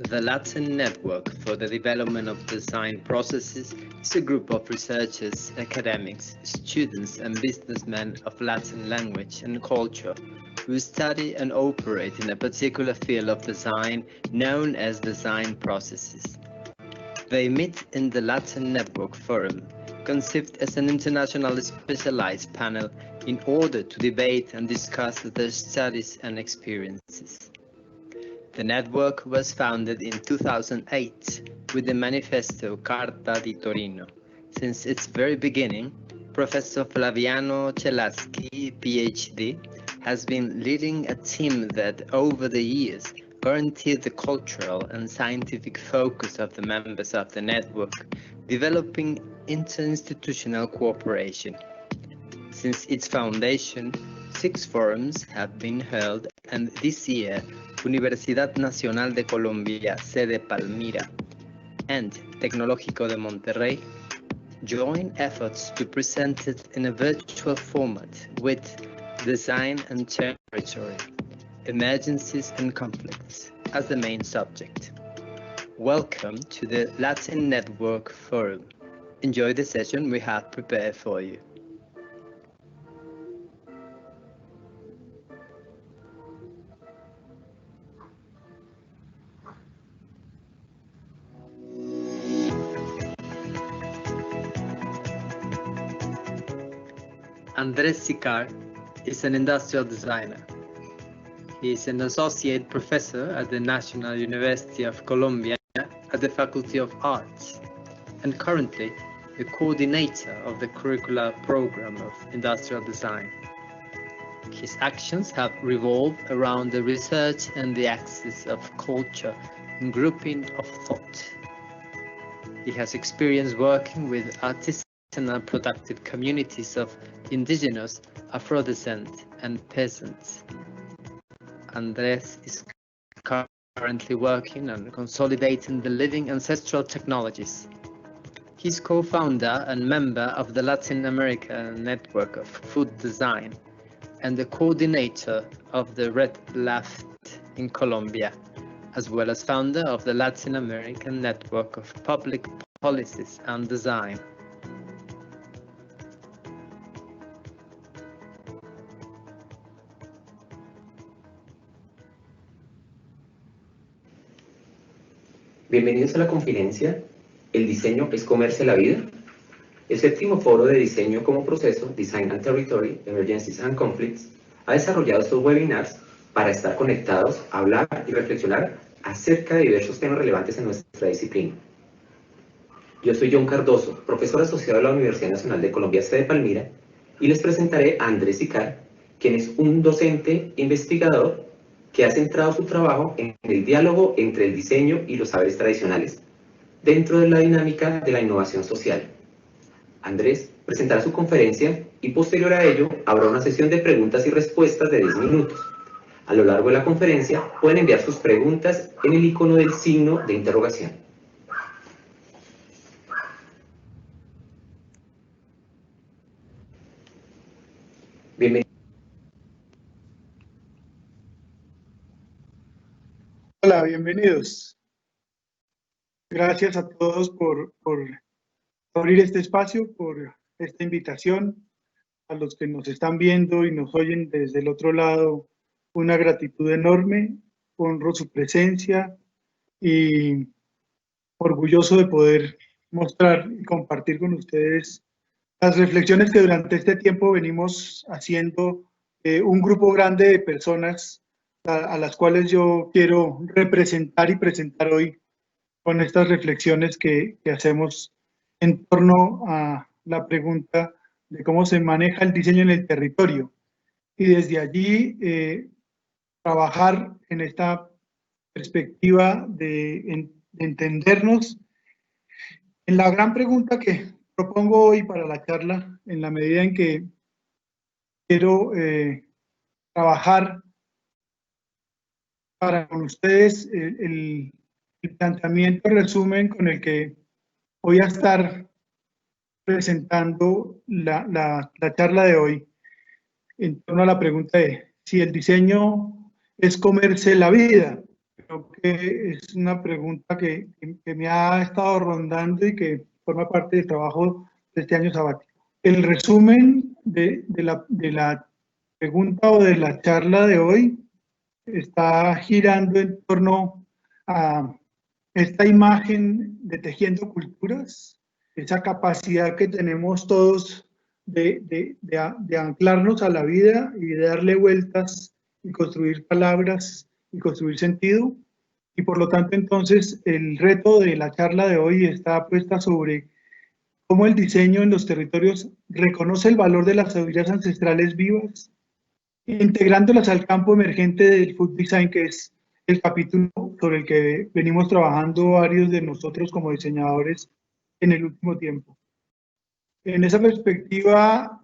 The Latin Network for the Development of Design Processes is a group of researchers, academics, students and businessmen of Latin language and culture who study and operate in a particular field of design known as design processes. They meet in the Latin Network Forum, conceived as an internationally specialized panel in order to debate and discuss their studies and experiences. The network was founded in 2008 with the manifesto Carta di Torino. Since its very beginning, Professor Flaviano Celaschi, PhD, has been leading a team that over the years guaranteed the cultural and scientific focus of the members of the network, developing interinstitutional cooperation. Since its foundation, 6 forums have been held, and this year, Universidad Nacional de Colombia, sede Palmira, and Tecnológico de Monterrey join efforts to present it in a virtual format with Design and Territory, Emergencies and Conflicts as the main subject. Welcome to the Latin Network Forum. Enjoy the session we have prepared for you. Andrés Sicart is an industrial designer. He is an associate professor at the National University of Colombia at the Faculty of Arts, and currently the coordinator of the curricular program of industrial design. His actions have revolved around the research and the axis of culture and grouping of thought. He has experience working with artisanal productive communities of indigenous, Afro-descent, and peasants. Andrés is currently working on consolidating the living ancestral technologies. He's co-founder and member of the Latin American Network of Food Design and the coordinator of the Red Left in Colombia, as well as founder of the Latin American Network of Public Policies and Design. Bienvenidos a la conferencia El diseño es comerse la vida. El 7º foro de diseño como proceso, Design and Territory, Emergencies and Conflicts, ha desarrollado estos webinars para estar conectados, hablar y reflexionar acerca de diversos temas relevantes en nuestra disciplina. Yo soy John Cardoso, profesor asociado de la Universidad Nacional de Colombia, sede Palmira, y les presentaré a Andrés Sicart, quien es un docente investigador que ha centrado su trabajo en el diálogo entre el diseño y los saberes tradicionales, dentro de la dinámica de la innovación social. Andrés presentará su conferencia y posterior a ello habrá una sesión de preguntas y respuestas de 10 minutos. A lo largo de la conferencia pueden enviar sus preguntas en el icono del signo de interrogación. Bienvenido. Hola, bienvenidos. Gracias a todos por abrir este espacio, por esta invitación. A los que nos están viendo y nos oyen desde el otro lado, una gratitud enorme. Honro su presencia y orgulloso de poder mostrar y compartir con ustedes las reflexiones que durante este tiempo venimos haciendo un grupo grande de personas a las cuales yo quiero representar y presentar hoy con estas reflexiones que hacemos en torno a la pregunta de cómo se maneja el diseño en el territorio. Y desde allí trabajar en esta perspectiva de entendernos en la gran pregunta que propongo hoy para la charla, en la medida en que quiero trabajar para con ustedes el planteamiento resumen con el que voy a estar presentando la charla de hoy en torno a la pregunta de si el diseño es comerse la vida. Creo que es una pregunta que me ha estado rondando y que forma parte del trabajo de este año sabático. El resumen de la pregunta o de la charla de hoy está girando en torno a esta imagen de tejiendo culturas, esa capacidad que tenemos todos de anclarnos a la vida y de darle vueltas y construir palabras y construir sentido. Y por lo tanto, entonces, el reto de la charla de hoy está puesta sobre cómo el diseño en los territorios reconoce el valor de las sabidurías ancestrales vivas, integrándolas al campo emergente del food design, que es el capítulo sobre el que venimos trabajando varios de nosotros como diseñadores en el último tiempo. En esa perspectiva,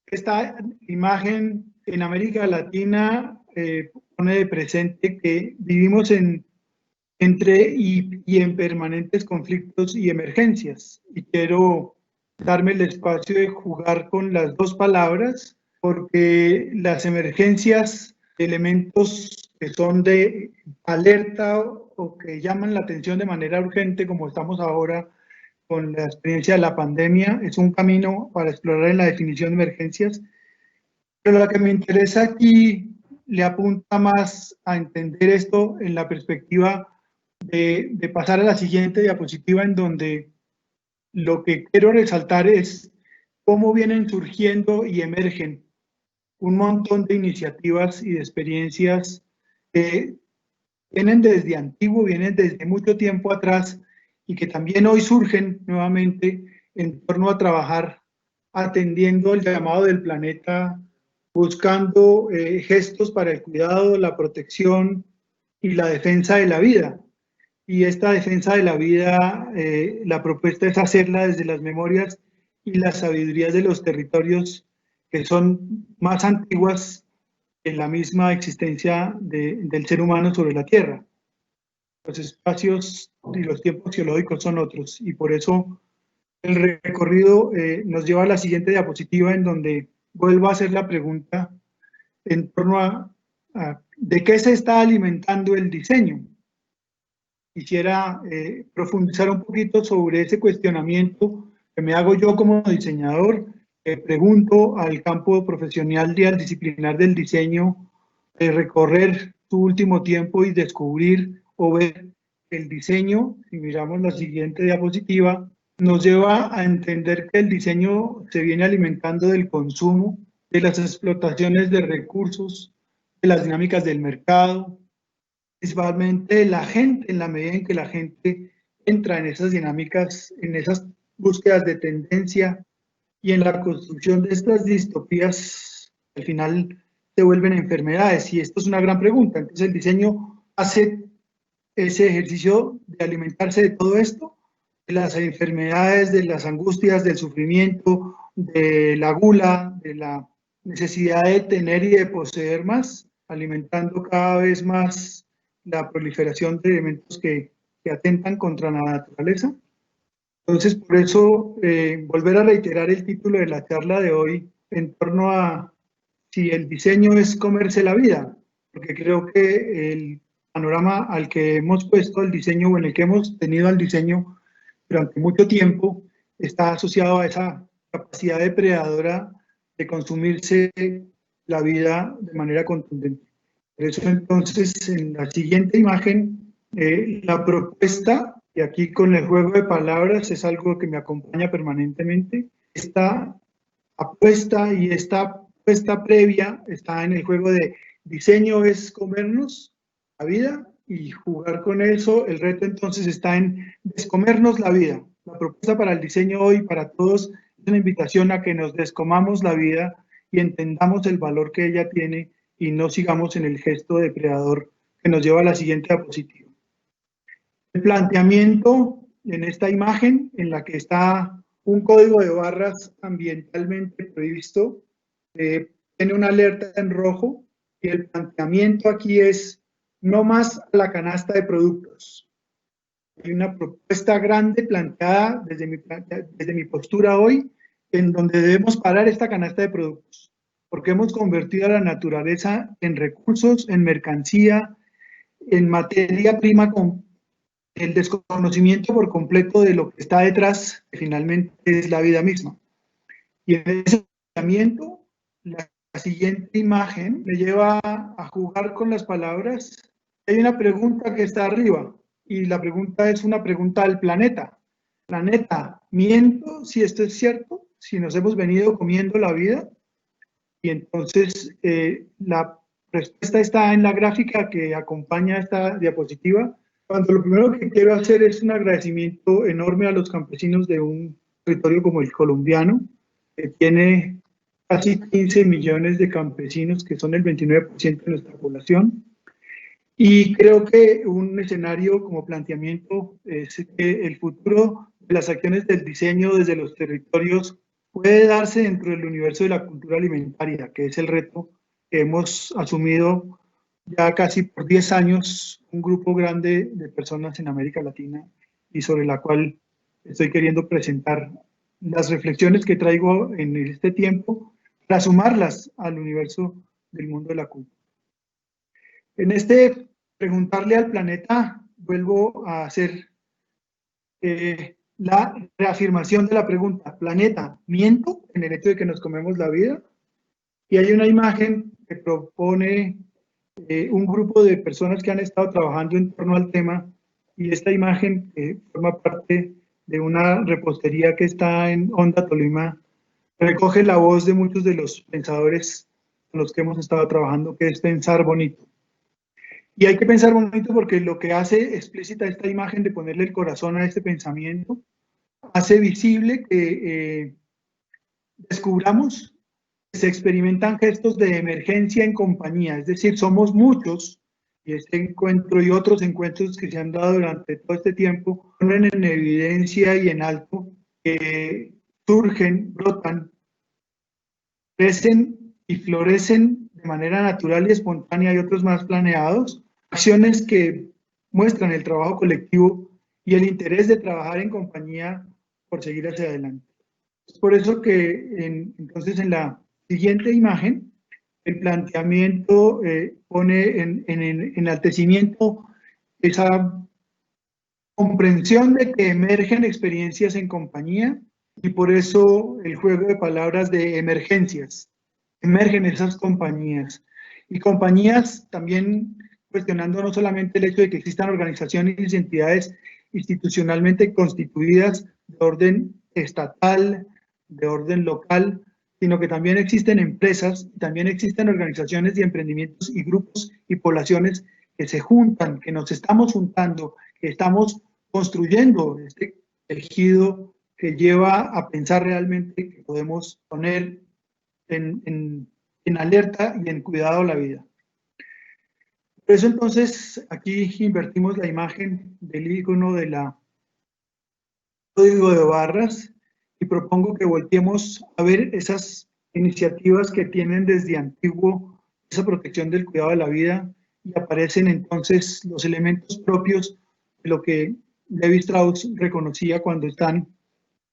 esta imagen en América Latina pone de presente que vivimos entre y en permanentes conflictos y emergencias. Y quiero darme el espacio de jugar con las dos palabras, porque las emergencias, elementos que son de alerta o que llaman la atención de manera urgente, como estamos ahora con la experiencia de la pandemia, es un camino para explorar en la definición de emergencias. Pero lo que me interesa aquí le apunta más a entender esto en la perspectiva de pasar a la siguiente diapositiva, en donde lo que quiero resaltar es cómo vienen surgiendo y emergen un montón de iniciativas y de experiencias que vienen desde antiguo, vienen desde mucho tiempo atrás y que también hoy surgen nuevamente en torno a trabajar atendiendo el llamado del planeta, buscando gestos para el cuidado, la protección y la defensa de la vida. Y esta defensa de la vida, la propuesta es hacerla desde las memorias y las sabidurías de los territorios que son más antiguas en la misma existencia del ser humano sobre la Tierra. Los espacios y los tiempos geológicos son otros, y por eso el recorrido nos lleva a la siguiente diapositiva, en donde vuelvo a hacer la pregunta en torno a ¿de qué se está alimentando el diseño? Quisiera profundizar un poquito sobre ese cuestionamiento que me hago yo como diseñador. Pregunto al campo profesional y al disciplinar del diseño, recorrer su último tiempo y descubrir o ver el diseño. Si miramos la siguiente diapositiva, nos lleva a entender que el diseño se viene alimentando del consumo, de las explotaciones de recursos, de las dinámicas del mercado, principalmente la gente, en la medida en que la gente entra en esas dinámicas, en esas búsquedas de tendencia y en la construcción de estas distopías, al final se vuelven enfermedades. Y esto es una gran pregunta. Entonces el diseño hace ese ejercicio de alimentarse de todo esto, de las enfermedades, de las angustias, del sufrimiento, de la gula, de la necesidad de tener y de poseer más, alimentando cada vez más la proliferación de elementos que atentan contra la naturaleza. Entonces, por eso, volver a reiterar el título de la charla de hoy en torno a si el diseño es comerse la vida, porque creo que el panorama al que hemos puesto el diseño, o en el que hemos tenido al diseño durante mucho tiempo, está asociado a esa capacidad depredadora de consumirse la vida de manera contundente. Por eso, entonces, en la siguiente imagen, la propuesta, y aquí con el juego de palabras es algo que me acompaña permanentemente, esta apuesta y esta apuesta previa está en el juego de diseño es comernos la vida, y jugar con eso, el reto entonces está en descomernos la vida. La propuesta para el diseño hoy, para todos, es una invitación a que nos descomamos la vida y entendamos el valor que ella tiene y no sigamos en el gesto depredador que nos lleva a la siguiente diapositiva. El planteamiento en esta imagen, en la que está un código de barras ambientalmente previsto, tiene una alerta en rojo, y el planteamiento aquí es no más a la canasta de productos. Hay una propuesta grande planteada desde mi postura hoy, en donde debemos parar esta canasta de productos, porque hemos convertido a la naturaleza en recursos, en mercancía, en materia prima con el desconocimiento por completo de lo que está detrás, que finalmente es la vida misma. Y en ese pensamiento, la siguiente imagen me lleva a jugar con las palabras. Hay una pregunta que está arriba, y la pregunta es una pregunta al planeta. Planeta, ¿miento si esto es cierto? Si nos hemos venido comiendo la vida. Y entonces la respuesta está en la gráfica que acompaña esta diapositiva. Cuando lo primero que quiero hacer es un agradecimiento enorme a los campesinos de un territorio como el colombiano, que tiene casi 15 millones de campesinos, que son el 29% de nuestra población. Y creo que un escenario como planteamiento es que el futuro de las acciones del diseño desde los territorios puede darse dentro del universo de la cultura alimentaria, que es el reto que hemos asumido ya casi por 10 años un grupo grande de personas en América Latina y sobre la cual estoy queriendo presentar las reflexiones que traigo en este tiempo para sumarlas al universo del mundo de la cultura. En este preguntarle al planeta, vuelvo a hacer la reafirmación de la pregunta, planeta, ¿miento en el hecho de que nos comemos la vida? Y hay una imagen que propone un grupo de personas que han estado trabajando en torno al tema, y esta imagen forma parte de una repostería que está en Honda, Tolima, recoge la voz de muchos de los pensadores con los que hemos estado trabajando, que es pensar bonito. Y hay que pensar bonito porque lo que hace explícita esta imagen de ponerle el corazón a este pensamiento, hace visible que descubramos que se experimentan gestos de emergencia en compañía, es decir, somos muchos, y este encuentro y otros encuentros que se han dado durante todo este tiempo ponen en evidencia y en alto que surgen, brotan, crecen y florecen de manera natural y espontánea, y otros más planeados, acciones que muestran el trabajo colectivo y el interés de trabajar en compañía por seguir hacia adelante. Es por eso que entonces en la siguiente imagen el planteamiento pone en enaltecimiento esa comprensión de que emergen experiencias en compañía, y por eso el juego de palabras de emergencias. Emergen esas compañías. Y compañías también cuestionando no solamente el hecho de que existan organizaciones y entidades institucionalmente constituidas de orden estatal, de orden local, sino que también existen empresas, también existen organizaciones y emprendimientos y grupos y poblaciones que se juntan, que nos estamos juntando, que estamos construyendo este tejido que lleva a pensar realmente que podemos poner en alerta y en cuidado la vida. Por eso entonces aquí invertimos la imagen del icono de la código de barras y propongo que volteemos a ver esas iniciativas que tienen desde antiguo esa protección del cuidado de la vida, y aparecen entonces los elementos propios de lo que Lévi-Strauss reconocía cuando están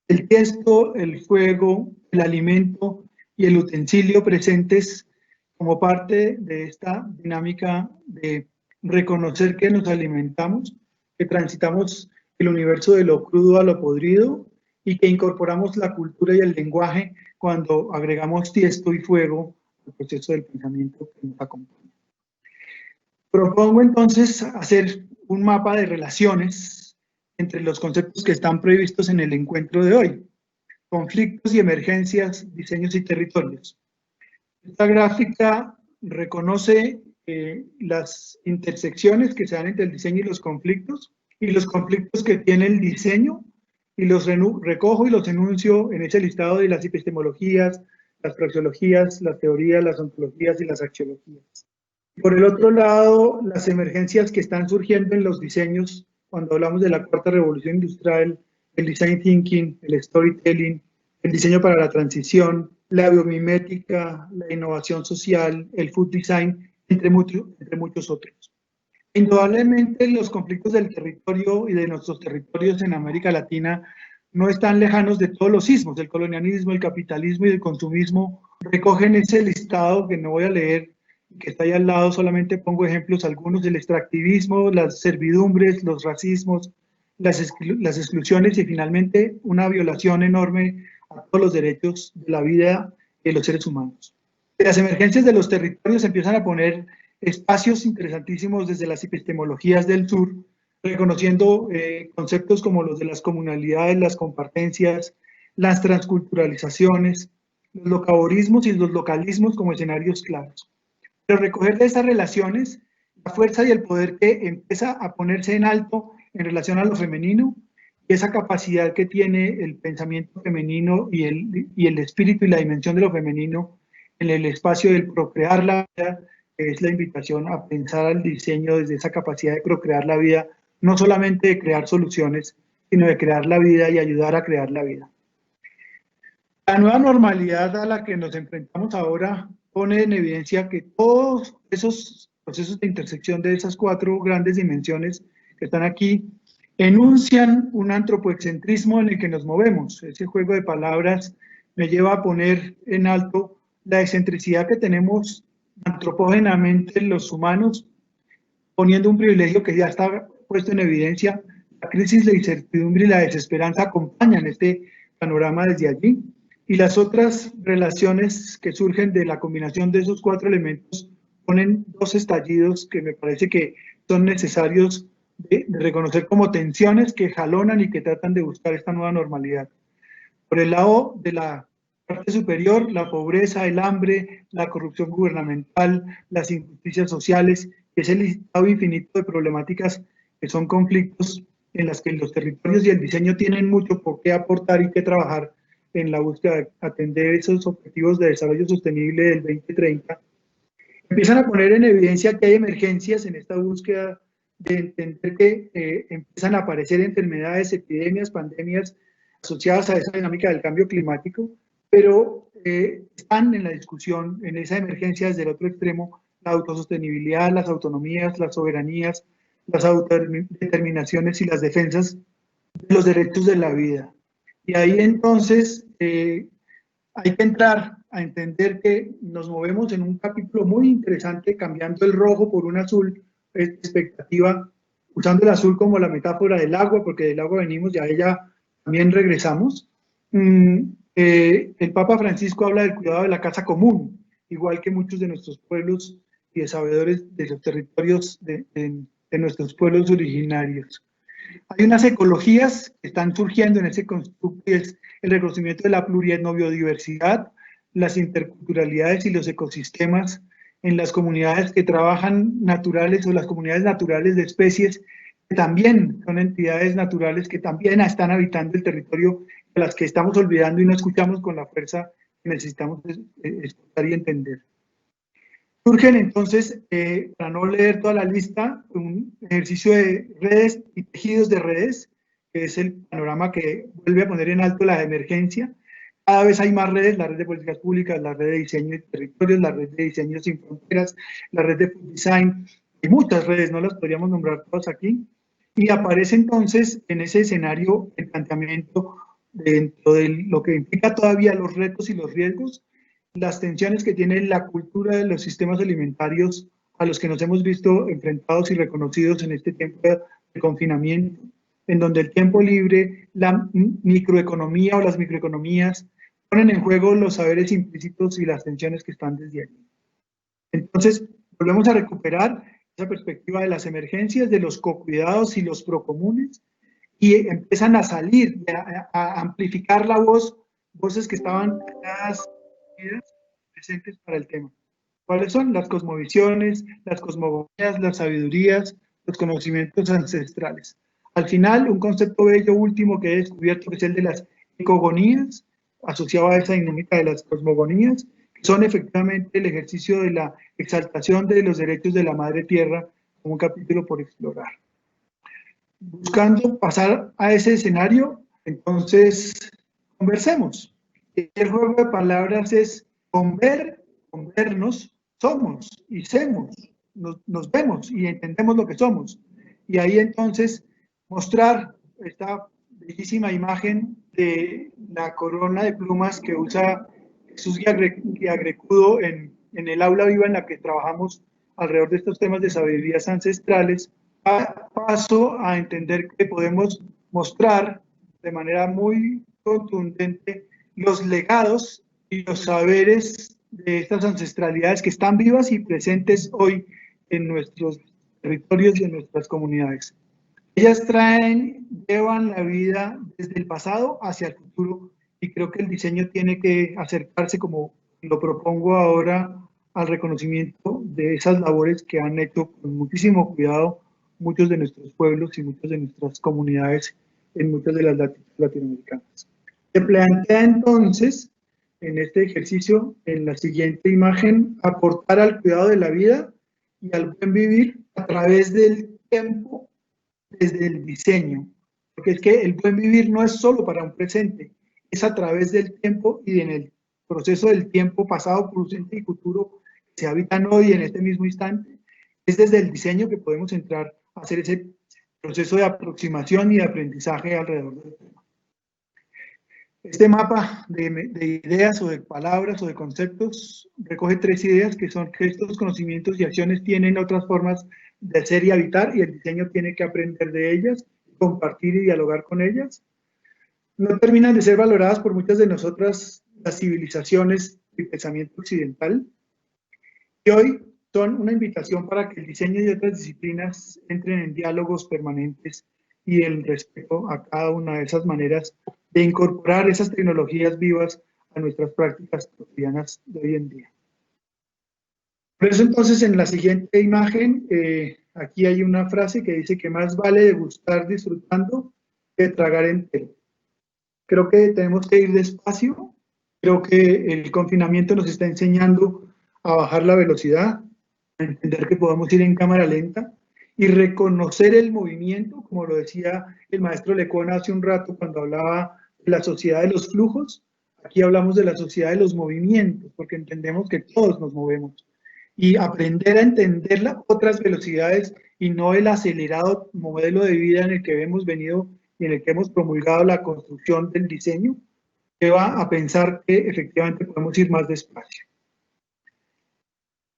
el texto, el fuego, el alimento y el utensilio presentes como parte de esta dinámica de reconocer que nos alimentamos, que transitamos el universo de lo crudo a lo podrido y que incorporamos la cultura y el lenguaje cuando agregamos tiesto y fuego al proceso del pensamiento que nos acompaña. Propongo entonces hacer un mapa de relaciones entre los conceptos que están previstos en el encuentro de hoy: conflictos y emergencias, diseños y territorios. Esta gráfica reconoce las intersecciones que se dan entre el diseño y los conflictos que tiene el diseño, y los recojo y los enuncio en ese listado de las epistemologías, las praxeologías, las teorías, las ontologías y las axiologías. Por el otro lado, las emergencias que están surgiendo en los diseños, cuando hablamos de la cuarta revolución industrial, el design thinking, el storytelling, el diseño para la transición, la biomimética, la innovación social, el food design, entre muchos otros. Indudablemente los conflictos del territorio y de nuestros territorios en América Latina no están lejanos de todos los sismos. El colonialismo, el capitalismo y el consumismo recogen ese listado que no voy a leer que está ahí al lado, solamente pongo ejemplos algunos: el extractivismo, las servidumbres, los racismos, las exclusiones y finalmente una violación enorme a todos los derechos de la vida de los seres humanos. Las emergencias de los territorios empiezan a poner espacios interesantísimos desde las epistemologías del sur, reconociendo conceptos como los de las comunalidades, las compartencias, las transculturalizaciones, los locaborismos y los localismos como escenarios claros. Pero recoger de estas relaciones la fuerza y el poder que empieza a ponerse en alto en relación a lo femenino, y esa capacidad que tiene el pensamiento femenino y el espíritu y la dimensión de lo femenino en el espacio del procrear la vida, que es la invitación a pensar al diseño desde esa capacidad de procrear la vida, no solamente de crear soluciones, sino de crear la vida y ayudar a crear la vida. La nueva normalidad a la que nos enfrentamos ahora pone en evidencia que todos esos procesos de intersección de esas cuatro grandes dimensiones que están aquí enuncian un antropoexcentrismo en el que nos movemos. Ese juego de palabras me lleva a poner en alto la excentricidad que tenemos antropógenamente los humanos, poniendo un privilegio que ya está puesto en evidencia. La crisis, la incertidumbre y la desesperanza acompañan este panorama desde allí, y las otras relaciones que surgen de la combinación de esos cuatro elementos ponen dos estallidos que me parece que son necesarios de reconocer como tensiones que jalonan y que tratan de buscar esta nueva normalidad. Por el lado de la parte superior, la pobreza, el hambre, la corrupción gubernamental, las injusticias sociales, que es el listado infinito de problemáticas que son conflictos en las que los territorios y el diseño tienen mucho por qué aportar y qué trabajar en la búsqueda de atender esos objetivos de desarrollo sostenible del 2030. Empiezan a poner en evidencia que hay emergencias en esta búsqueda de entender que empiezan a aparecer enfermedades, epidemias, pandemias asociadas a esa dinámica del cambio climático, pero están en la discusión, en esa emergencia desde el otro extremo, la autosostenibilidad, las autonomías, las soberanías, las autodeterminaciones y las defensas de los derechos de la vida. Y ahí entonces hay que entrar a entender que nos movemos en un capítulo muy interesante, cambiando el rojo por un azul, expectativa, usando el azul como la metáfora del agua, porque del agua venimos y a ella también regresamos. El Papa Francisco habla del cuidado de la casa común, igual que muchos de nuestros pueblos y de sabedores de los territorios de nuestros pueblos originarios. Hay unas ecologías que están surgiendo en ese constructo, y es el reconocimiento de la plurietnobiodiversidad, las interculturalidades y los ecosistemas en las comunidades que trabajan naturales o las comunidades naturales de especies que también son entidades naturales que también están habitando el territorio, de las que estamos olvidando y no escuchamos con la fuerza que necesitamos escuchar y entender. Surgen entonces, para no leer toda la lista, un ejercicio de redes y tejidos de redes, que es el panorama que vuelve a poner en alto la emergencia. Cada vez hay más redes: la red de políticas públicas, la red de diseño de territorios, la red de diseño sin fronteras, la red de food design, y muchas redes, no las podríamos nombrar todas aquí. Y aparece entonces en ese escenario el planteamiento dentro de lo que implica todavía los retos y los riesgos, las tensiones que tiene la cultura de los sistemas alimentarios a los que nos hemos visto enfrentados y reconocidos en este tiempo de confinamiento, en donde el tiempo libre, la microeconomía o las microeconomías ponen en juego los saberes implícitos y las tensiones que están desde allí. Entonces, volvemos a recuperar esa perspectiva de las emergencias, de los cocuidados y los procomunes, y empiezan a salir, a amplificar la voz, voces que estaban presentes para el tema. ¿Cuáles son? Las cosmovisiones, las cosmogonías, las sabidurías, los conocimientos ancestrales. Al final, un concepto bello último que he descubierto, que es el de las ecogonías, asociado a esa dinámica de las cosmogonías, que son efectivamente el ejercicio de la exaltación de los derechos de la madre tierra, como un capítulo por explorar. Buscando pasar a ese escenario, entonces conversemos. El juego de palabras es con vernos, somos y semos, nos vemos y entendemos lo que somos. Y ahí entonces mostrar esta bellísima imagen de la corona de plumas que usa Jesús Guiagrecudo en en el aula viva en la que trabajamos alrededor de estos temas de sabidurías ancestrales, paso a entender que podemos mostrar de manera muy contundente los legados y los saberes de estas ancestralidades que están vivas y presentes hoy en nuestros territorios y en nuestras comunidades. Ellas llevan la vida desde el pasado hacia el futuro, y creo que el diseño tiene que acercarse, como lo propongo ahora, al reconocimiento de esas labores que han hecho con muchísimo cuidado muchos de nuestros pueblos y muchas de nuestras comunidades en muchas de las latitudes latinoamericanas. Se plantea entonces en este ejercicio, en la siguiente imagen, aportar al cuidado de la vida y al buen vivir a través del tiempo, desde el diseño, porque es que el buen vivir no es solo para un presente, es a través del tiempo y en el proceso del tiempo pasado, presente y futuro que se habitan hoy en este mismo instante. Es desde el diseño que podemos entrar a hacer ese proceso de aproximación y de aprendizaje alrededor del tema. Este mapa de ideas o de palabras o de conceptos recoge 3 ideas, que son que estos conocimientos y acciones tienen otras formas de ser y habitar, y el diseño tiene que aprender de ellas, compartir y dialogar con ellas. No terminan de ser valoradas por muchas de nosotras las civilizaciones y pensamiento occidental, y hoy son una invitación para que el diseño y otras disciplinas entren en diálogos permanentes y el respeto a cada una de esas maneras de incorporar esas tecnologías vivas a nuestras prácticas cotidianas de hoy en día. Por eso entonces en la siguiente imagen, aquí hay una frase que dice que más vale degustar disfrutando que tragar entero. Creo que tenemos que ir despacio, creo que el confinamiento nos está enseñando a bajar la velocidad, a entender que podemos ir en cámara lenta y reconocer el movimiento, como lo decía el maestro Lecona hace un rato cuando hablaba de la sociedad de los flujos. Aquí hablamos de la sociedad de los movimientos, porque entendemos que todos nos movemos. Y aprender a entender las otras velocidades y no el acelerado modelo de vida en el que hemos venido y en el que hemos promulgado la construcción del diseño, que va a pensar que efectivamente podemos ir más despacio.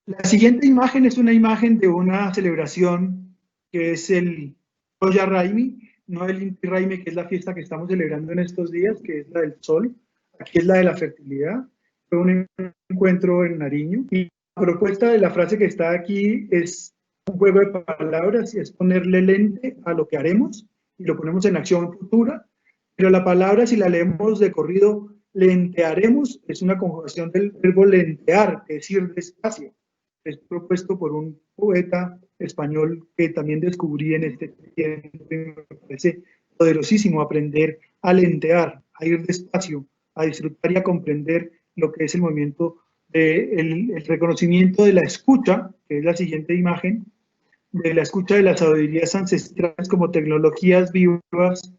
La siguiente imagen es una imagen de una celebración que es el Toya Raimi, no el Inti Raymi, que es la fiesta que estamos celebrando en estos días, que es la del sol. Aquí es la de la fertilidad. Fue un encuentro en Nariño. Y la propuesta de la frase que está aquí es un juego de palabras y es ponerle lente a lo que haremos y lo ponemos en acción futura. Pero la palabra, si la leemos de corrido, lentearemos, es una conjugación del verbo lentear, que es ir despacio. Es propuesto por un poeta español que también descubrí en este tiempo y me parece poderosísimo aprender a lentear, a ir despacio, a disfrutar y a comprender lo que es el movimiento, el reconocimiento de la escucha, que es la siguiente imagen, de la escucha de las sabidurías ancestrales como tecnologías vivas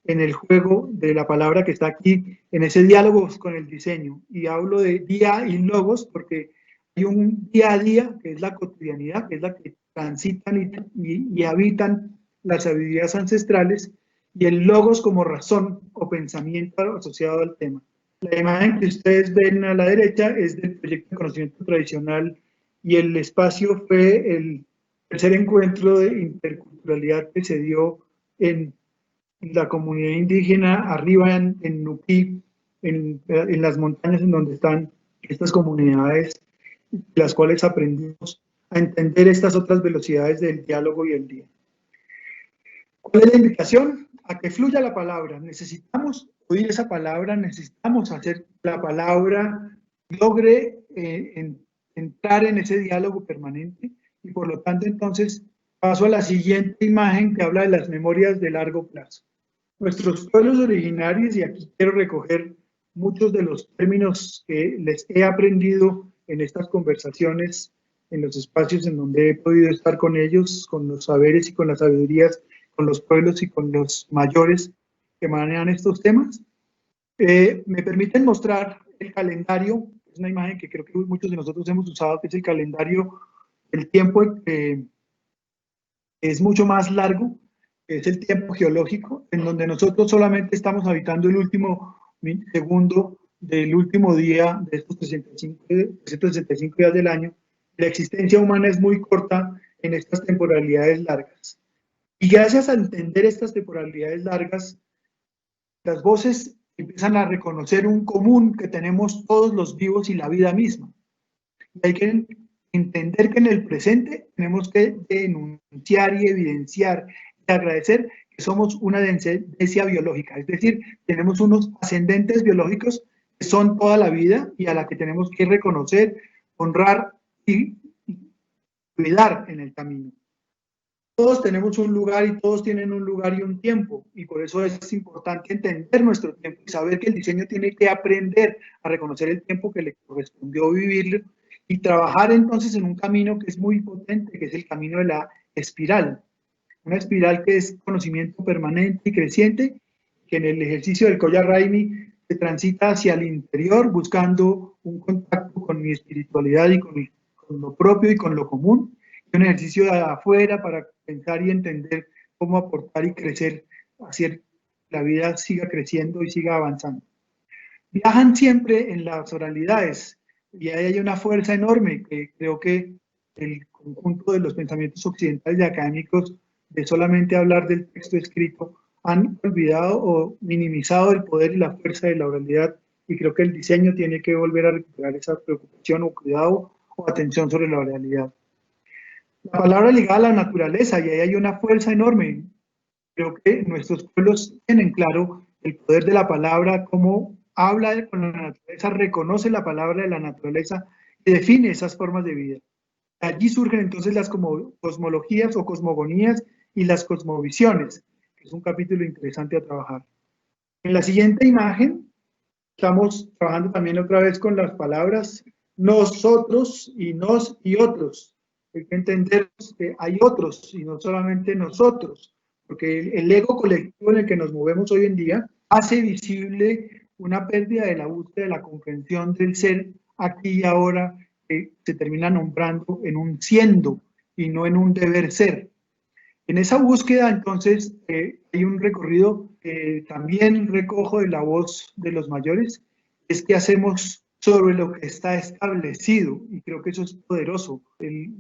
en el juego de la palabra que está aquí, en ese diálogo con el diseño. Y hablo de día y logos porque hay un día a día, que es la cotidianidad, que es la que transitan y habitan las sabidurías ancestrales, y el logos como razón o pensamiento asociado al tema. La imagen que ustedes ven a la derecha es del proyecto de conocimiento tradicional, y el espacio fue el tercer encuentro de interculturalidad que se dio en la comunidad indígena arriba en Nupí, en las montañas en donde están estas comunidades, las cuales aprendimos a entender estas otras velocidades del diálogo y el día. ¿Cuál es la invitación? A que fluya la palabra. Necesitamos oír esa palabra, necesitamos hacer que la palabra logre entrar en ese diálogo permanente, y por lo tanto entonces paso a la siguiente imagen que habla de las memorias de largo plazo. Nuestros pueblos originarios, y aquí quiero recoger muchos de los términos que les he aprendido en estas conversaciones, en los espacios en donde he podido estar con ellos, con los saberes y con las sabidurías, con los pueblos y con los mayores que manejan estos temas. Me permiten mostrar el calendario. Es una imagen que creo que muchos de nosotros hemos usado, que es el calendario del tiempo, es mucho más largo, es el tiempo geológico, en donde nosotros solamente estamos habitando el último segundo del último día de estos 365 días del año, la existencia humana es muy corta en estas temporalidades largas. Y gracias a entender estas temporalidades largas, las voces empiezan a reconocer un común que tenemos todos los vivos y la vida misma. Y hay que entender que en el presente tenemos que denunciar y evidenciar y agradecer que somos una descendencia biológica, es decir, tenemos unos ascendentes biológicos que son toda la vida y a la que tenemos que reconocer, honrar y cuidar en el camino. Todos tenemos un lugar y todos tienen un lugar y un tiempo, y por eso es importante entender nuestro tiempo y saber que el diseño tiene que aprender a reconocer el tiempo que le correspondió vivirlo y trabajar entonces en un camino que es muy potente, que es el camino de la espiral. Una espiral que es conocimiento permanente y creciente, que en el ejercicio del Koya Raimi se transita hacia el interior buscando un contacto con mi espiritualidad y con lo propio y con lo común, y un ejercicio de afuera para pensar y entender cómo aportar y crecer, hacer que la vida siga creciendo y siga avanzando. Viajan siempre en las oralidades y ahí hay una fuerza enorme que creo que el conjunto de los pensamientos occidentales y académicos de solamente hablar del texto escrito han olvidado o minimizado el poder y la fuerza de la oralidad, y creo que el diseño tiene que volver a recuperar esa preocupación o cuidado o atención sobre la oralidad. La palabra ligada a la naturaleza, y ahí hay una fuerza enorme. Creo que nuestros pueblos tienen claro el poder de la palabra, cómo habla con la naturaleza, reconoce la palabra de la naturaleza y define esas formas de vida. Allí surgen entonces las cosmologías o cosmogonías y las cosmovisiones, que es un capítulo interesante a trabajar. En la siguiente imagen estamos trabajando también otra vez con las palabras nosotros y nos y otros. Hay que entender que hay otros y no solamente nosotros, porque el ego colectivo en el que nos movemos hoy en día hace visible una pérdida de la búsqueda de la comprensión del ser aquí y ahora, que se termina nombrando en un siendo y no en un deber ser. En esa búsqueda, entonces, hay un recorrido que también recojo de la voz de los mayores, es que hacemos sobre lo que está establecido, y creo que eso es poderoso.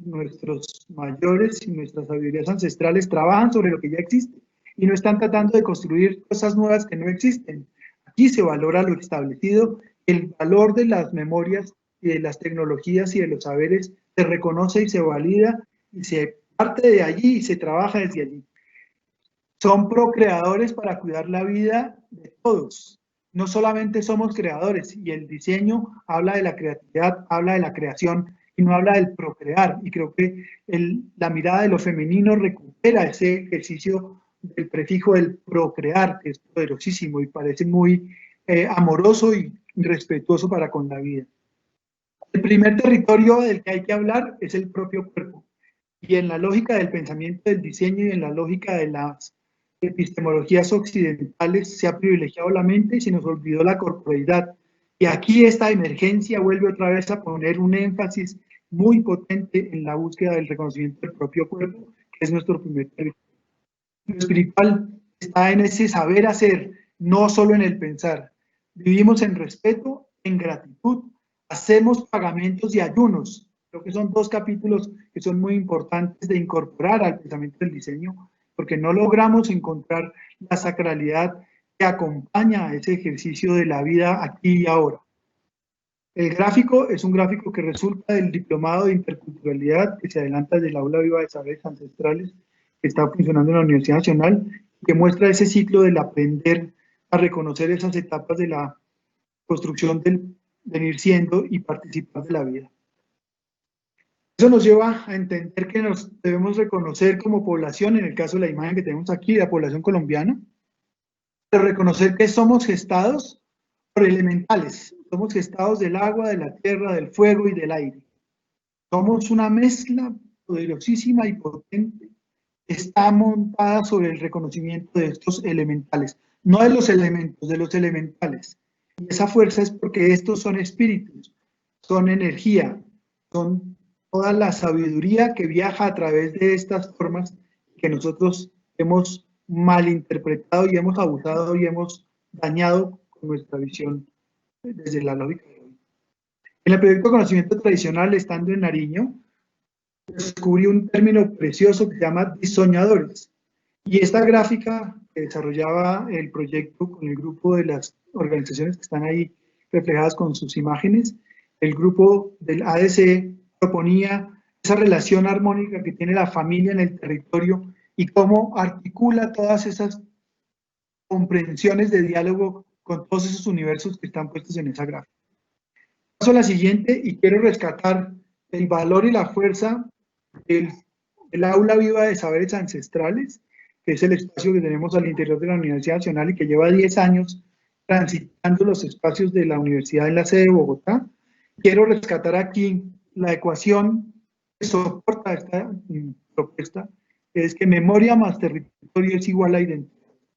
Nuestros mayores y nuestras sabidurías ancestrales trabajan sobre lo que ya existe y no están tratando de construir cosas nuevas que no existen. Aquí se valora lo establecido, el valor de las memorias y de las tecnologías y de los saberes se reconoce y se valida y se parte de allí y se trabaja desde allí. Son procreadores para cuidar la vida de todos. No solamente somos creadores, y el diseño habla de la creatividad, habla de la creación y no habla del procrear. Y creo que la mirada de lo femenino recupera ese ejercicio del prefijo del procrear, que es poderosísimo y parece muy amoroso y respetuoso para con la vida. El primer territorio del que hay que hablar es el propio cuerpo. Y en la lógica del pensamiento del diseño y en la lógica de las epistemologías occidentales se ha privilegiado la mente y se nos olvidó la corporeidad. Y aquí esta emergencia vuelve otra vez a poner un énfasis muy potente en la búsqueda del reconocimiento del propio cuerpo, que es nuestro primer territorio. Lo espiritual está en ese saber hacer, no solo en el pensar. Vivimos en respeto, en gratitud, hacemos pagamentos y ayunos. Creo que son dos capítulos que son muy importantes de incorporar al pensamiento del diseño, porque no logramos encontrar la sacralidad que acompaña a ese ejercicio de la vida aquí y ahora. El gráfico es un gráfico que resulta del diplomado de interculturalidad que se adelanta desde la Aula Viva de Saberes Ancestrales, que está funcionando en la Universidad Nacional, que muestra ese ciclo del aprender a reconocer esas etapas de la construcción del venir siendo y participar de la vida. Eso nos lleva a entender que nos debemos reconocer como población, en el caso de la imagen que tenemos aquí, la población colombiana, pero reconocer que somos gestados por elementales, somos gestados del agua, de la tierra, del fuego y del aire. Somos una mezcla poderosísima y potente que está montada sobre el reconocimiento de estos elementales, no de los elementos, de los elementales. Y esa fuerza es porque estos son espíritus, son energía, son toda la sabiduría que viaja a través de estas formas que nosotros hemos malinterpretado y hemos abusado y hemos dañado con nuestra visión desde la lógica de hoy. En el proyecto Conocimiento Tradicional, estando en Nariño, descubrí un término precioso que se llama disoñadores. Y esta gráfica que desarrollaba el proyecto con el grupo de las organizaciones que están ahí reflejadas con sus imágenes, el grupo del ADC proponía esa relación armónica que tiene la familia en el territorio y cómo articula todas esas comprensiones de diálogo con todos esos universos que están puestos en esa gráfica. Paso a la siguiente y quiero rescatar el valor y la fuerza del aula viva de saberes ancestrales, que es el espacio que tenemos al interior de la Universidad Nacional y que lleva 10 años transitando los espacios de la universidad en la sede de Bogotá. Quiero rescatar aquí la ecuación que soporta esta propuesta, que es que memoria más territorio es igual a identidad.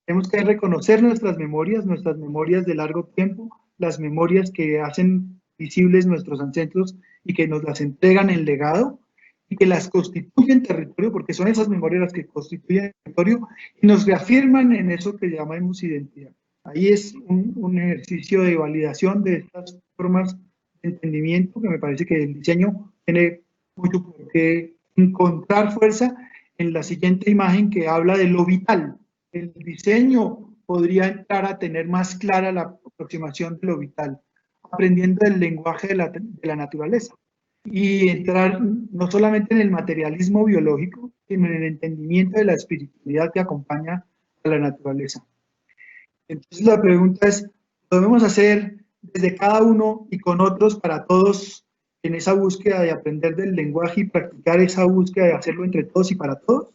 Tenemos que reconocer nuestras memorias de largo tiempo, las memorias que hacen visibles nuestros ancestros y que nos las entregan en legado, y que las constituyen territorio, porque son esas memorias las que constituyen territorio y nos reafirman en eso que llamamos identidad. Ahí es un ejercicio de validación de estas formas de entendimiento que me parece que el diseño tiene mucho por qué encontrar fuerza en la siguiente imagen que habla de lo vital. El diseño podría entrar a tener más clara la aproximación de lo vital, aprendiendo el lenguaje de la naturaleza y entrar no solamente en el materialismo biológico, sino en el entendimiento de la espiritualidad que acompaña a la naturaleza. Entonces la pregunta es, ¿lo debemos hacer desde cada uno y con otros para todos en esa búsqueda de aprender del lenguaje y practicar esa búsqueda de hacerlo entre todos y para todos?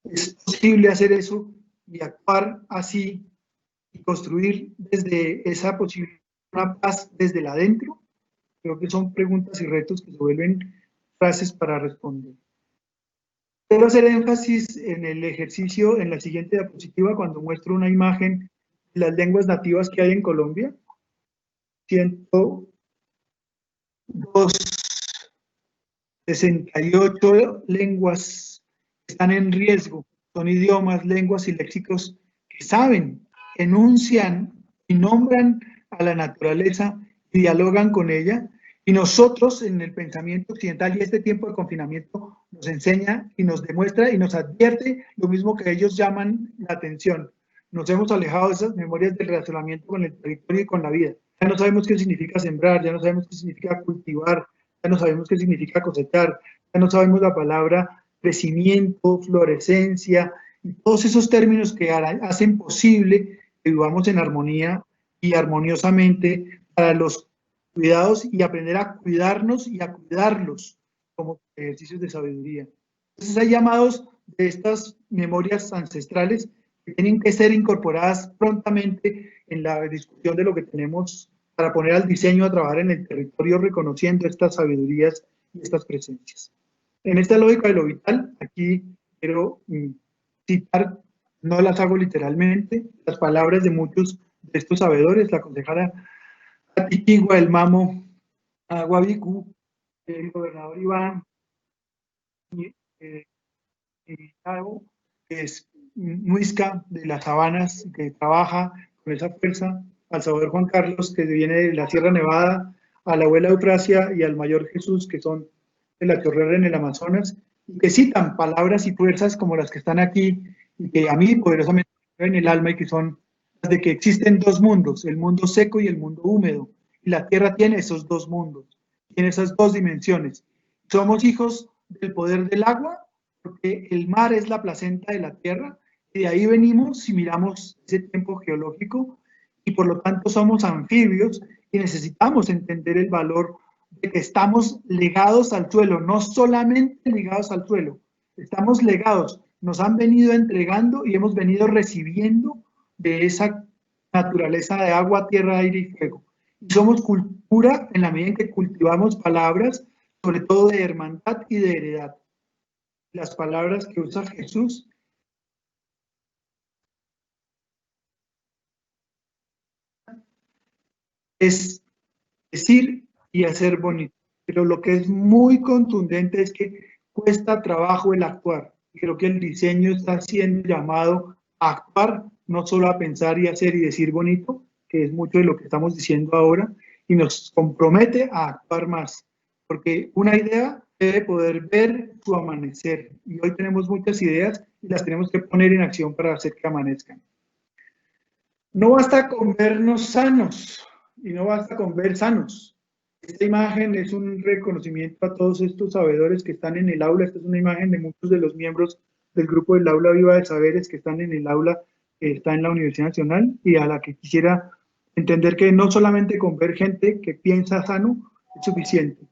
¿Es posible hacer eso y actuar así y construir desde esa posibilidad una paz desde el adentro? Creo que son preguntas y retos que se vuelven frases para responder. Quiero hacer énfasis en el ejercicio en la siguiente diapositiva cuando muestro una imagen de las lenguas nativas que hay en Colombia. 168 lenguas están en riesgo. Son idiomas, lenguas y léxicos que saben, enuncian y nombran a la naturaleza y dialogan con ella, y nosotros en el pensamiento occidental y este tiempo de confinamiento nos enseña y nos demuestra y nos advierte lo mismo que ellos llaman la atención. Nos hemos alejado de esas memorias del relacionamiento con el territorio y con la vida. Ya no sabemos qué significa sembrar, ya no sabemos qué significa cultivar, ya no sabemos qué significa cosechar, ya no sabemos la palabra crecimiento, florescencia, y todos esos términos que hacen posible que vivamos en armonía y armoniosamente para los cuidados y aprender a cuidarnos y a cuidarlos como ejercicios de sabiduría. Entonces hay llamados de estas memorias ancestrales que tienen que ser incorporadas prontamente en la discusión de lo que tenemos para poner al diseño a trabajar en el territorio reconociendo estas sabidurías y estas presencias. En esta lógica de lo vital, aquí quiero citar, no las hago literalmente, las palabras de muchos de estos sabedores, la concejala Atiquigua, el Mamo, Guavicu, el gobernador Iván, que es Muisca de las Sabanas, que trabaja con esa fuerza, al Salvador Juan Carlos, que viene de la Sierra Nevada, a la abuela Eufrasia y al mayor Jesús, que son de la Chorrera en el Amazonas, y que citan palabras y fuerzas como las que están aquí, y que a mí poderosamente en el alma, y que son las de que existen dos mundos, el mundo seco y el mundo húmedo, y la Tierra tiene esos dos mundos, tiene esas dos dimensiones. Somos hijos del poder del agua, porque el mar es la placenta de la Tierra, y de ahí venimos si miramos ese tiempo geológico, y por lo tanto somos anfibios, y necesitamos entender el valor de que estamos legados al suelo, no solamente ligados al suelo, estamos legados, nos han venido entregando y hemos venido recibiendo de esa naturaleza de agua, tierra, aire y fuego. Y somos cultura en la medida en que cultivamos palabras, sobre todo de hermandad y de heredad. Las palabras que usa Jesús es decir y hacer bonito. Pero lo que es muy contundente es que cuesta trabajo el actuar. Creo que el diseño está siendo llamado a actuar, no solo a pensar y hacer y decir bonito, que es mucho de lo que estamos diciendo ahora, y nos compromete a actuar más, porque una idea debe poder ver su amanecer, y hoy tenemos muchas ideas y las tenemos que poner en acción para hacer que amanezcan. No basta con vernos sanos y no basta con ver sanos. Esta imagen es un reconocimiento a todos estos sabedores que están en el aula. Esta es una imagen de muchos de los miembros del grupo del Aula Viva de Saberes que están en el aula que está en la Universidad Nacional, y a la que quisiera entender que no solamente con ver gente que piensa sano es suficiente.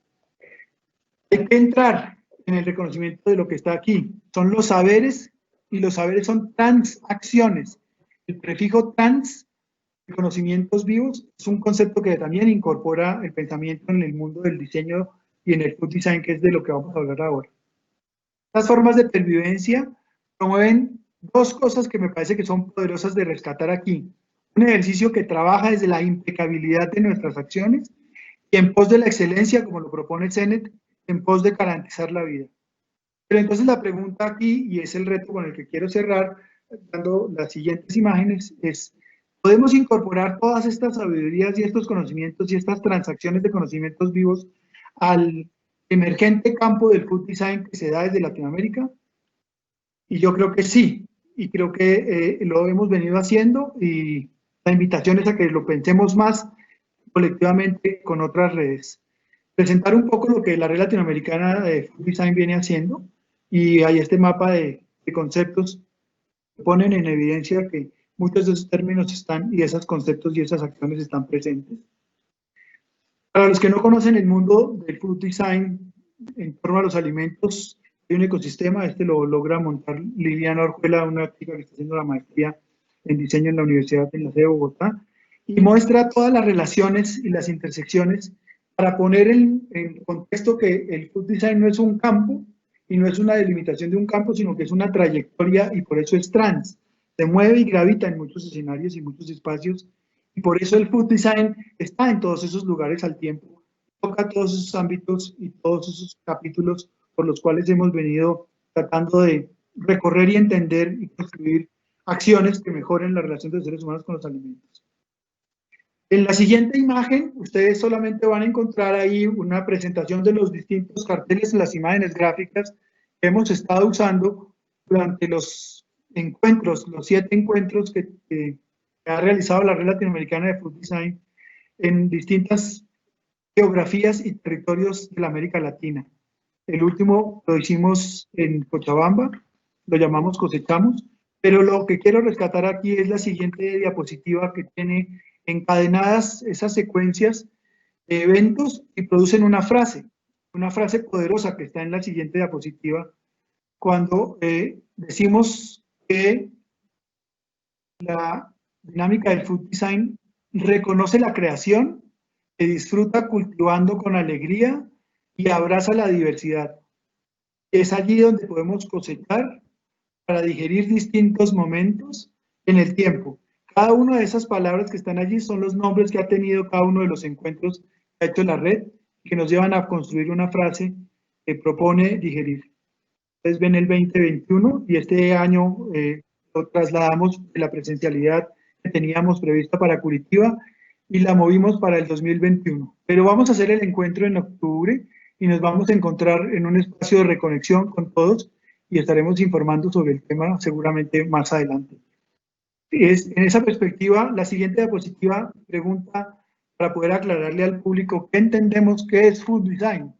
Hay que entrar en el reconocimiento de lo que está aquí. Son los saberes, y los saberes son transacciones. El prefijo trans, conocimientos vivos, es un concepto que también incorpora el pensamiento en el mundo del diseño y en el food design, que es de lo que vamos a hablar ahora. Estas formas de pervivencia promueven dos cosas que me parece que son poderosas de rescatar aquí. Un ejercicio que trabaja desde la impecabilidad de nuestras acciones y en pos de la excelencia, como lo propone Zenet, en pos de garantizar la vida. Pero entonces la pregunta aquí, y es el reto con el que quiero cerrar, dando las siguientes imágenes, es: ¿podemos incorporar todas estas sabidurías y estos conocimientos y estas transacciones de conocimientos vivos al emergente campo del food design que se da desde Latinoamérica? Y yo creo que sí, y creo que lo hemos venido haciendo, y la invitación es a que lo pensemos más colectivamente con otras redes. Presentar un poco lo que la red latinoamericana de food design viene haciendo, y hay este mapa de conceptos que ponen en evidencia que muchos de esos términos están, y esos conceptos y esas acciones están presentes. Para los que no conocen el mundo del food design en torno a los alimentos, hay un ecosistema. Este lo logra montar Liliana Orjuela, una chica que está haciendo la maestría en diseño en la Universidad de de Bogotá, y muestra todas las relaciones y las intersecciones para poner en contexto que el food design no es un campo y no es una delimitación de un campo, sino que es una trayectoria, y por eso es trans. Se mueve y gravita en muchos escenarios y muchos espacios, y por eso el food design está en todos esos lugares al tiempo, toca todos esos ámbitos y todos esos capítulos por los cuales hemos venido tratando de recorrer y entender y construir acciones que mejoren la relación de los seres humanos con los alimentos. En la siguiente imagen, ustedes solamente van a encontrar ahí una presentación de los distintos carteles en las imágenes gráficas que hemos estado usando durante los encuentros, los 7 encuentros que ha realizado la Red Latinoamericana de Food Design en distintas geografías y territorios de la América Latina. El último lo hicimos en Cochabamba, lo llamamos Cosechamos, pero lo que quiero rescatar aquí es la siguiente diapositiva, que tiene encadenadas esas secuencias de eventos y producen una frase poderosa que está en la siguiente diapositiva, cuando decimos que la dinámica del food design reconoce la creación, que disfruta cultivando con alegría y abraza la diversidad. Es allí donde podemos cosechar para digerir distintos momentos en el tiempo. Cada una de esas palabras que están allí son los nombres que ha tenido cada uno de los encuentros que ha hecho la red, que nos llevan a construir una frase que propone digerir. Ustedes ven el 2021, y este año lo trasladamos de la presencialidad que teníamos prevista para Curitiba y la movimos para el 2021. Pero vamos a hacer el encuentro en octubre y nos vamos a encontrar en un espacio de reconexión con todos, y estaremos informando sobre el tema seguramente más adelante. En esa perspectiva, la siguiente diapositiva pregunta, para poder aclararle al público qué entendemos que es food design.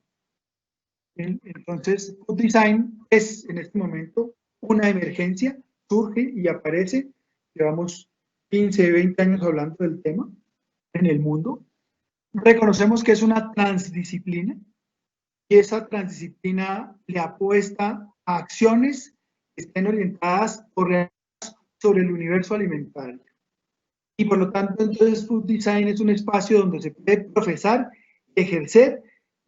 Entonces, food design es en este momento una emergencia, surge y aparece. Llevamos 15, 20 años hablando del tema en el mundo. Reconocemos que es una transdisciplina, y esa transdisciplina le apuesta a acciones que estén orientadas o realizadas sobre el universo alimentario. Y por lo tanto, entonces, food design es un espacio donde se puede profesar y ejercer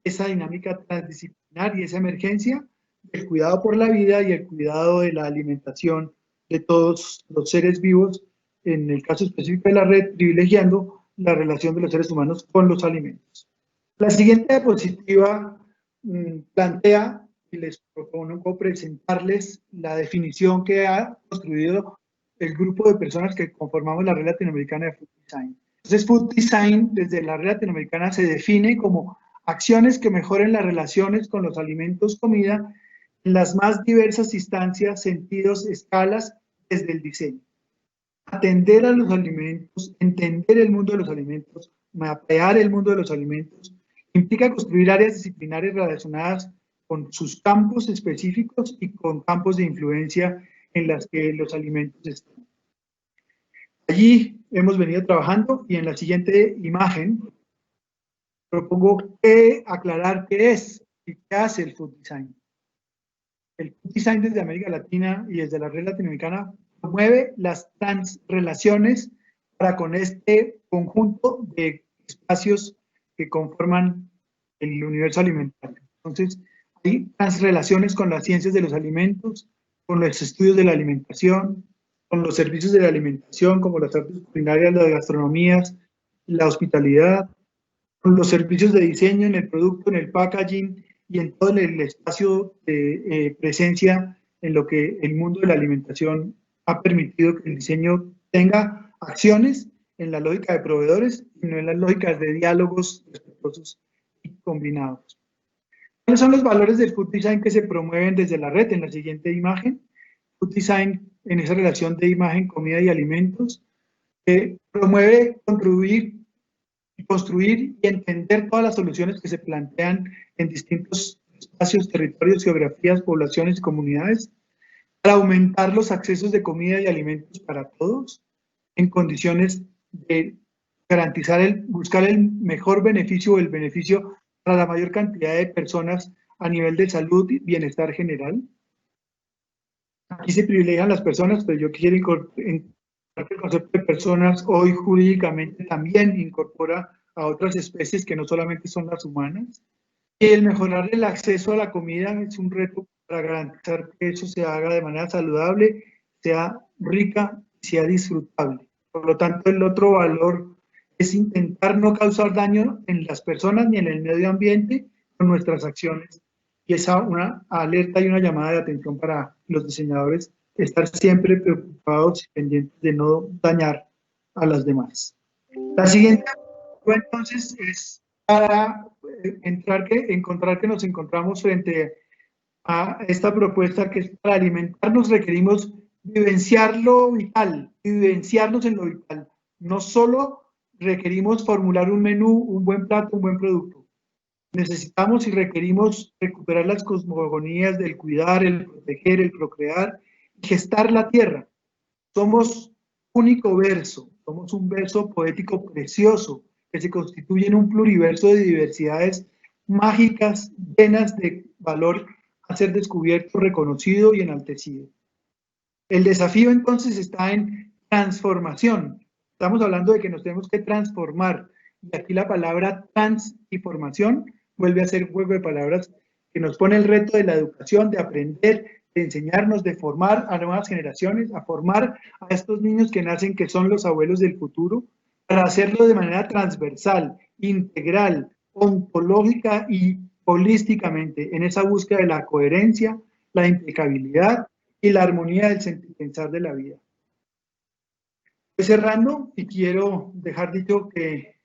esa dinámica transdisciplinar y esa emergencia del cuidado por la vida y el cuidado de la alimentación de todos los seres vivos, en el caso específico de la red, privilegiando la relación de los seres humanos con los alimentos. La siguiente diapositiva plantea, y les propongo presentarles la definición que ha construido el grupo de personas que conformamos la Red Latinoamericana de Food Design. Entonces, Food Design desde la red latinoamericana se define como acciones que mejoren las relaciones con los alimentos comida en las más diversas instancias, sentidos, escalas, desde el diseño. Atender a los alimentos, entender el mundo de los alimentos, mapear el mundo de los alimentos, implica construir áreas disciplinarias relacionadas con sus campos específicos y con campos de influencia en las que los alimentos están. Allí hemos venido trabajando y en la siguiente imagen propongo aclarar qué es y qué hace el Food Design. El Food Design desde América Latina y desde la red latinoamericana promueve las transrelaciones para con este conjunto de espacios que conforman el universo alimentario. Entonces, hay transrelaciones con las ciencias de los alimentos, con los estudios de la alimentación, con los servicios de la alimentación, como las artes culinarias, las gastronomías, la hospitalidad, con los servicios de diseño en el producto, en el packaging y en todo el espacio de presencia en lo que el mundo de la alimentación ha permitido que el diseño tenga acciones en la lógica de proveedores y no en las lógicas de diálogos respetuosos y combinados. ¿Cuáles son los valores del Food Design que se promueven desde la red? En la siguiente imagen, Food Design en esa relación de imagen, comida y alimentos, promueve construir y entender todas las soluciones que se plantean en distintos espacios, territorios, geografías, poblaciones y comunidades para aumentar los accesos de comida y alimentos para todos en condiciones de garantizar buscar el mejor beneficio o el beneficio para la mayor cantidad de personas a nivel de salud y bienestar general. Aquí se privilegian las personas, pero yo quiero incorporar el concepto de personas hoy jurídicamente también incorpora a otras especies que no solamente son las humanas. Y el mejorar el acceso a la comida es un reto para garantizar que eso se haga de manera saludable, sea rica y sea disfrutable. Por lo tanto, el otro valor es intentar no causar daño en las personas ni en el medio ambiente con nuestras acciones. Y esa una alerta y una llamada de atención para los diseñadores, estar siempre preocupados y pendientes de no dañar a las demás. La siguiente entonces es para encontrar que nos encontramos frente a esta propuesta que es para alimentarnos requerimos vivenciar lo vital, vivenciarnos en lo vital. No solo requerimos formular un menú, un buen plato, un buen producto. Necesitamos y requerimos recuperar las cosmogonías del cuidar, el proteger, el procrear y gestar la tierra. Somos único verso, somos un verso poético precioso que se constituye en un pluriverso de diversidades mágicas llenas de valor a ser descubierto, reconocido y enaltecido. El desafío entonces está en transformación. Estamos hablando de que nos tenemos que transformar y aquí la palabra trans y formación vuelve a ser juego de palabras que nos pone el reto de la educación, de aprender, de enseñarnos, de formar a nuevas generaciones, a formar a estos niños que nacen, que son los abuelos del futuro, para hacerlo de manera transversal, integral, ontológica y holísticamente, en esa búsqueda de la coherencia, la impecabilidad y la armonía del sentir pensar de la vida. Estoy cerrando y quiero dejar dicho que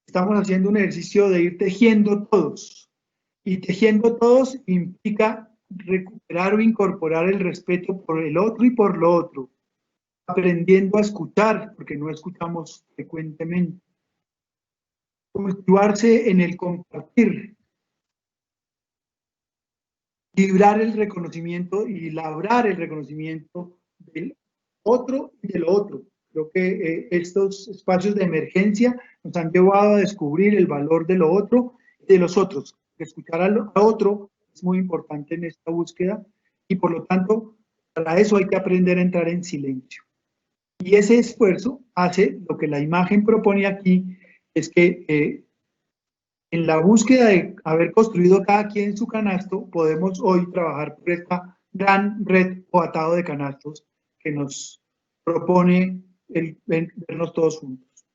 estamos haciendo un ejercicio de ir tejiendo todos, y tejiendo todos implica recuperar o incorporar el respeto por el otro y por lo otro, aprendiendo a escuchar, porque no escuchamos frecuentemente, cultivarse en el compartir, librar el reconocimiento y labrar el reconocimiento del otro y del otro. Creo que estos espacios de emergencia nos han llevado a descubrir el valor de lo otro y de los otros. Escuchar al otro es muy importante en esta búsqueda y por lo tanto para eso hay que aprender a entrar en silencio. Y ese esfuerzo hace lo que la imagen propone aquí, es que en la búsqueda de haber construido cada quien su canasto, podemos hoy trabajar por esta gran red o atado de canastos que nos propone el vernos todos juntos.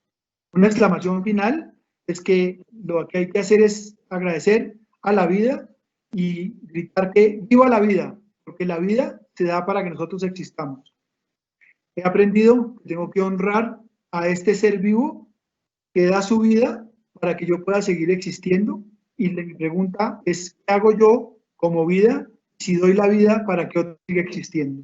Una exclamación final es que lo que hay que hacer es agradecer a la vida y gritar que viva la vida, porque la vida se da para que nosotros existamos. He aprendido que tengo que honrar a este ser vivo que da su vida para que yo pueda seguir existiendo. Y mi pregunta es, ¿qué hago yo como vida si doy la vida para que otro siga existiendo?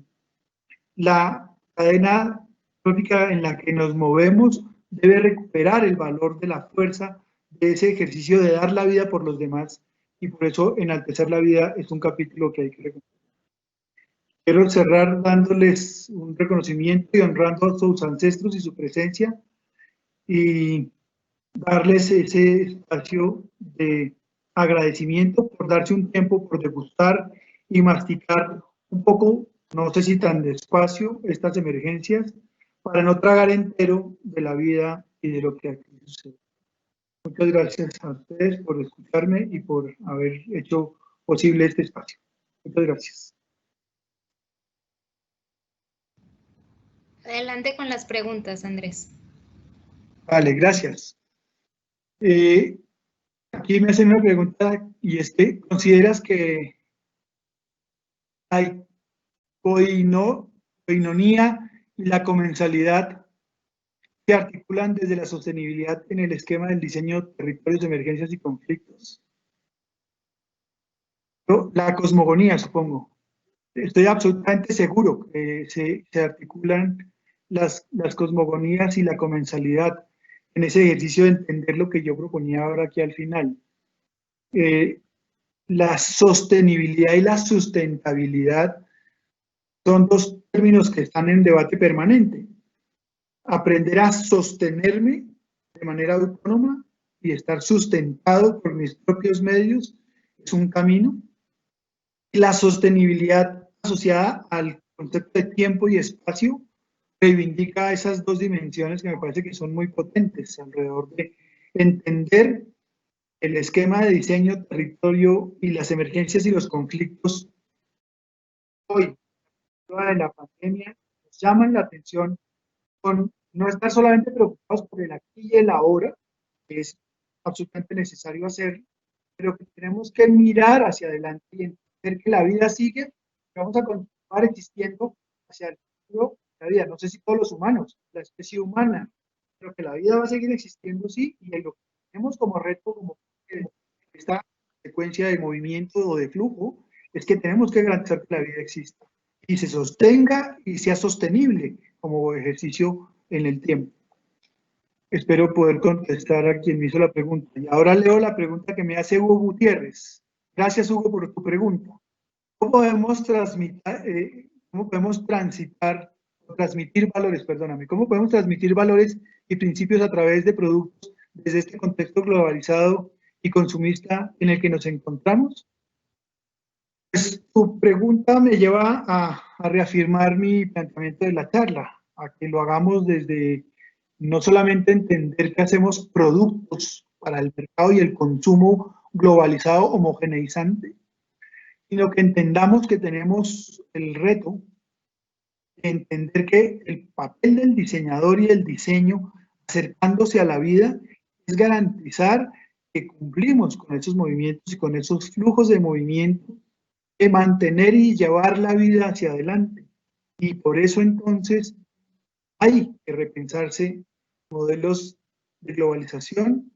La cadena trófica en la que nos movemos debe recuperar el valor de la fuerza de ese ejercicio de dar la vida por los demás, y por eso enaltecer la vida es un capítulo que hay que reconocer. Quiero cerrar dándoles un reconocimiento y honrando a sus ancestros y su presencia, y darles ese espacio de agradecimiento por darse un tiempo, por degustar y masticar un poco, no sé si tan despacio, estas emergencias, para no tragar entero de la vida y de lo que aquí sucede. Muchas gracias a ustedes por escucharme y por haber hecho posible este espacio. Muchas gracias. Adelante con las preguntas, Andrés. Vale, gracias. Aquí me hacen una pregunta, y es que ¿consideras que hay coinonía y la comensalidad se articulan desde la sostenibilidad en el esquema del diseño de territorios de emergencias y conflictos? La cosmogonía, supongo. Estoy absolutamente seguro que se articulan las cosmogonías y la comensalidad en ese ejercicio de entender lo que yo proponía ahora aquí al final. La sostenibilidad y la sustentabilidad son dos términos que están en debate permanente. Aprender a sostenerme de manera autónoma y estar sustentado por mis propios medios es un camino. La sostenibilidad asociada al concepto de tiempo y espacio reivindica esas dos dimensiones que me parece que son muy potentes alrededor de entender el esquema de diseño, territorio y las emergencias y los conflictos hoy, en la pandemia, nos llaman la atención con no estar solamente preocupados por el aquí y el ahora, que es absolutamente necesario hacer, pero que tenemos que mirar hacia adelante y entender que la vida sigue, que vamos a continuar existiendo hacia el futuro de la vida. No sé si todos los humanos, la especie humana, pero que la vida va a seguir existiendo, sí, y lo que tenemos como reto, como esta secuencia de movimiento o de flujo, es que tenemos que garantizar que la vida exista y se sostenga y sea sostenible como ejercicio en el tiempo. Espero poder contestar a quien me hizo la pregunta. Y ahora leo la pregunta que me hace Hugo Gutiérrez. Gracias, Hugo, por tu pregunta. ¿Cómo podemos transmitir valores y principios a través de productos desde este contexto globalizado y consumista en el que nos encontramos? Pues tu pregunta me lleva a reafirmar mi planteamiento de la charla, a que lo hagamos desde no solamente entender que hacemos productos para el mercado y el consumo globalizado homogeneizante, sino que entendamos que tenemos el reto de entender que el papel del diseñador y el diseño acercándose a la vida es garantizar que cumplimos con esos movimientos y con esos flujos de movimiento, de mantener y llevar la vida hacia adelante. Y por eso entonces hay que repensarse modelos de globalización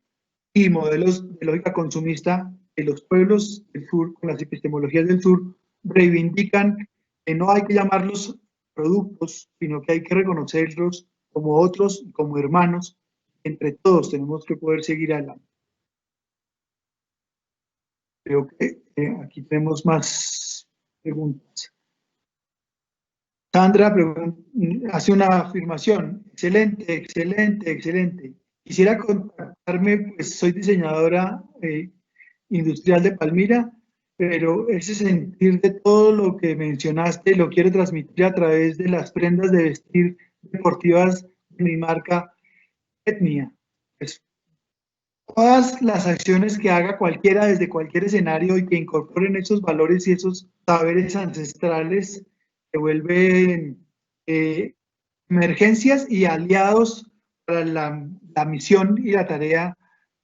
y modelos de lógica consumista que los pueblos del sur, con las epistemologías del sur, reivindican que no hay que llamarlos productos, sino que hay que reconocerlos como otros, como hermanos. Entre todos tenemos que poder seguir adelante. Creo que aquí tenemos más preguntas. Sandra hace una afirmación. Excelente, excelente, excelente. Quisiera contactarme, pues soy diseñadora industrial de Palmira, pero ese sentir de todo lo que mencionaste lo quiero transmitir a través de las prendas de vestir deportivas de mi marca Etnia. Pues, todas las acciones que haga cualquiera desde cualquier escenario y que incorporen esos valores y esos saberes ancestrales se vuelven emergencias y aliados para la misión y la tarea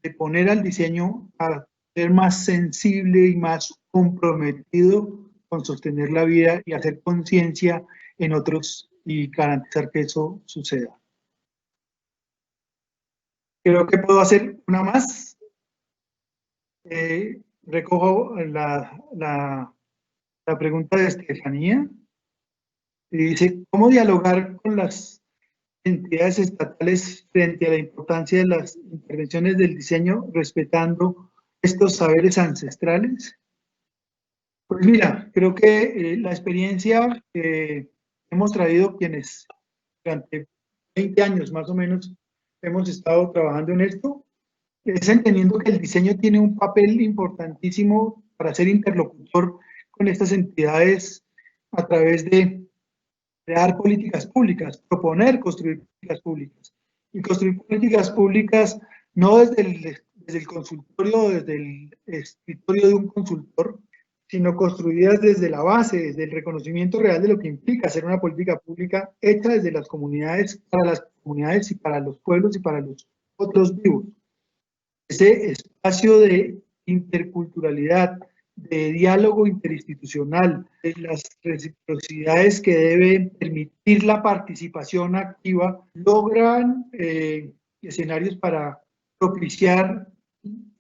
de poner al diseño a ser más sensible y más comprometido con sostener la vida y hacer conciencia en otros y garantizar que eso suceda. Creo que puedo hacer una más. Recojo la pregunta de Estefanía y dice, ¿cómo dialogar con las entidades estatales frente a la importancia de las intervenciones del diseño respetando estos saberes ancestrales? Pues mira, creo que la experiencia que hemos traído quienes durante 20 años más o menos hemos estado trabajando en esto, es entendiendo que el diseño tiene un papel importantísimo para ser interlocutor con estas entidades a través de crear políticas públicas, proponer construir políticas públicas. Y construir políticas públicas no desde el consultorio, desde el escritorio de un consultor, sino construidas desde la base, desde el reconocimiento real de lo que implica hacer una política pública hecha desde las comunidades, para las comunidades y para los pueblos y para los otros vivos. Ese espacio de interculturalidad, de diálogo interinstitucional, de las reciprocidades que deben permitir la participación activa, logran escenarios para propiciar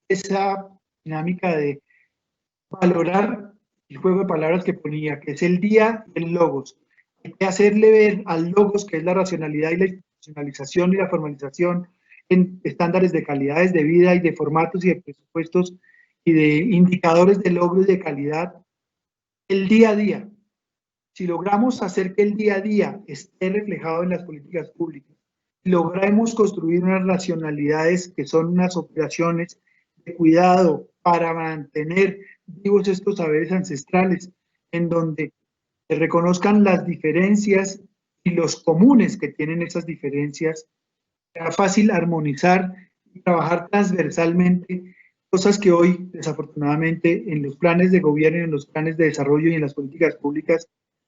esa dinámica de valorar el juego de palabras que ponía, que es el día del logos. Hay que hacerle ver al logos, que es la racionalidad y la institucionalización y la formalización en estándares de calidades de vida y de formatos y de presupuestos y de indicadores de logro y de calidad, el día a día. Si logramos hacer que el día a día esté reflejado en las políticas públicas, logramos construir unas racionalidades que son unas operaciones de cuidado para mantener vivos estos saberes ancestrales, en donde se reconozcan las diferencias y los comunes que tienen esas diferencias. Será fácil armonizar y trabajar transversalmente, cosas que hoy, desafortunadamente, en los planes de gobierno, en los planes de desarrollo y en las políticas públicas,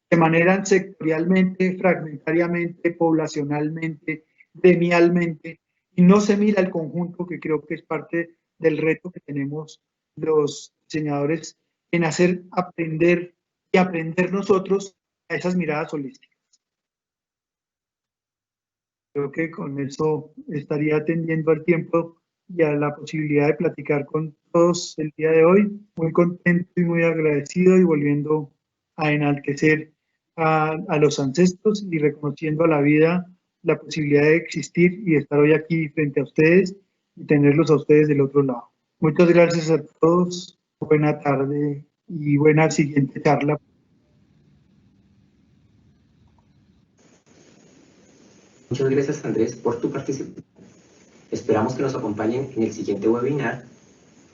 se manejan sectorialmente, fragmentariamente, poblacionalmente, gremialmente, y no se mira el conjunto, que creo que es parte del reto que tenemos los diseñadores en hacer aprender y aprender nosotros a esas miradas holísticas. Creo que con eso estaría atendiendo al tiempo y a la posibilidad de platicar con todos el día de hoy. Muy contento y muy agradecido y volviendo a enaltecer a los ancestros y reconociendo a la vida la posibilidad de existir y estar hoy aquí frente a ustedes y tenerlos a ustedes del otro lado. Muchas gracias a todos. Buena tarde y buena siguiente charla. Muchas gracias, Andrés, por tu participación. Esperamos que nos acompañen en el siguiente webinar,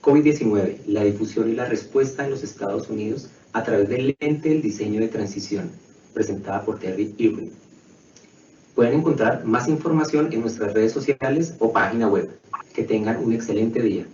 COVID-19, la difusión y la respuesta en los Estados Unidos a través del lente del diseño de transición, presentada por Terry Irwin. Pueden encontrar más información en nuestras redes sociales o página web. Que tengan un excelente día.